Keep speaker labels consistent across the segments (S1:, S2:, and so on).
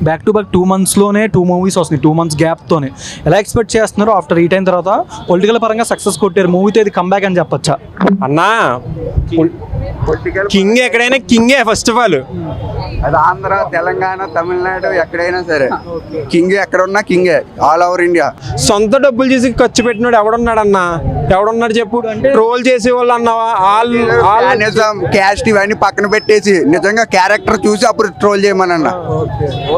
S1: Back to back 2 monthsలోనే 2 movies వస్తున్నాయి, 2 months గ్యాప్తోనే. ఎలా expect చేస్తున్నారు ఆఫ్టర్ ఈ టైం తర్వాత? పొలిటికల్ పరంగా సక్సెస్ కొట్టారు, మూవీతో ఇది కంబ్యాక్ అని చెప్పొచ్చా?
S2: అన్నా కింగ్ ఎక్కడైనా కింగే ఫస్ట్ ఆఫ్ ఆల్.
S3: అది ఆంధ్ర, తెలంగాణ, తమిళనాడు ఎక్కడైనా సరే కింగ్, ఎక్కడున్నా కింగే, ఆల్ ఓవర్ ఇండియా.
S2: సొంత డబ్బులు చేసి ఖర్చు పెట్టినాడు ఎవడున్నాడు అన్నా? ఎవడున్నాడు చెప్పు? ట్రోల్ చేసే వాళ్ళు అన్నావా?
S3: నిజం క్యాస్ట్ ఇవన్నీ పక్కన పెట్టేసి నిజంగా క్యారెక్టర్ చూసి అప్పుడు ట్రోల్ చేయమనన్నా.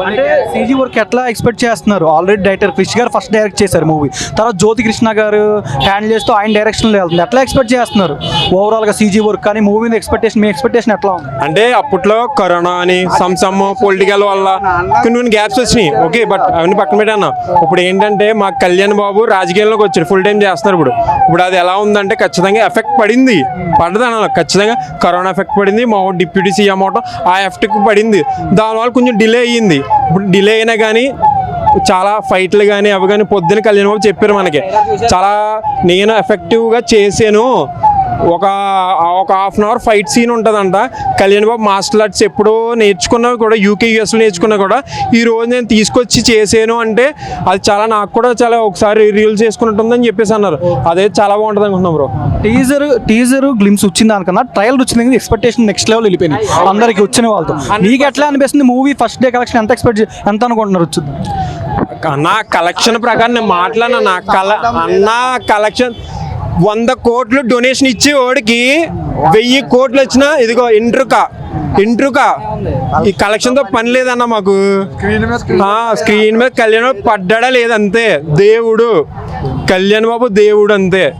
S1: అంటే సీజీ వర్క్ ఎట్లా ఎక్స్పెక్ట్ చేస్తున్నారు? ఆల్రెడీ డైరెక్టర్ క్రిష్ గారు ఫస్ట్ డైరెక్ట్ చేశారు మూవీ, తర్వాత జ్యోతి కృష్ణ గారు హ్యాండిల్ చేస్తూ ఆయన డైరెక్షన్లో వెళ్తుంది. ఎట్లా ఎక్స్పెక్ట్ చేస్తున్నారు ఓవరాల్గా సీజీ వర్క్? కానీ మూవీ ఎక్స్పెక్టేషన్, మీ ఎక్స్పెక్టేషన్ ఎట్లా ఉంది?
S2: అంటే అప్పట్లో కరోనా అని సమ్ పొలిటికల్ వల్ల కొన్ని గ్యాప్స్ వచ్చినాయి, ఓకే, బట్ అవన్నీ పక్కన పెట్టాను. ఇప్పుడు ఏంటంటే మా కళ్యాణ్ బాబు రాజకీయాల్లోకి వచ్చాడు, ఫుల్ టైం చేస్తున్నారు. ఇప్పుడు అది ఎలా ఉందంటే ఖచ్చితంగా ఎఫెక్ట్ పడింది, పడదన్న ఖచ్చితంగా కరోనా ఎఫెక్ట్ పడింది. మా డిప్యూటీ సీఎం అవటం ఆ ఎఫెక్ట్ పడింది, దానివల్ల కొంచెం డిలే అయ్యింది. ఇప్పుడు డిలే అయినా కానీ చాలా ఫైట్లు కానీ అవి కానీ పొద్దున్న కళ్యాణ్ బాబు చెప్పారు మనకి, చాలా నేను ఎఫెక్టివ్గా చేశాను. ఒక half an hour fight scene ఉంటుందంట. కళ్యాణ్ బాబు మార్షల్ ఆర్ట్స్ ఎప్పుడో నేర్చుకున్నవి కూడా, యూకే యూఎస్లో నేర్చుకున్నా కూడా ఈ రోజు నేను తీసుకొచ్చి చేసాను అంటే అది చాలా, నాకు కూడా చాలా ఒకసారి రీల్ చేసుకున్నట్టుందని చెప్పేసి అన్నారు. అదే చాలా బాగుంటుంది అనుకుంటున్నాం బ్రో.
S1: టీజర్ గ్లిమ్స్ వచ్చింది దానికన్నా ట్రయల్ వచ్చింది, ఎక్స్పెక్టేషన్ నెక్స్ట్ లెవెల్ వెళ్ళిపోయింది అందరికి వచ్చిన వాళ్ళతో. మీకు ఎట్లా అనిపిస్తుంది మూవీ ఫస్ట్ డే కలెక్షన్? ఎంత అనుకుంటున్నారు వచ్చింది?
S2: నా కలెక్షన్ ప్రకారం నేను మాట్లాడినా, నా కలెక్షన్ 100 కోట్లు డొనేషన్ ఇచ్చి వాడికి 1000 కోట్లు వచ్చినా ఇదిగో ఇంట్రుకా ఈ కలెక్షన్ తో పని లేదన్న మాకు. స్క్రీన్ మీద కళ్యాణ్ బాబు పడ్డా లేదంతే, దేవుడు కళ్యాణ్ బాబు దేవుడు అంతే.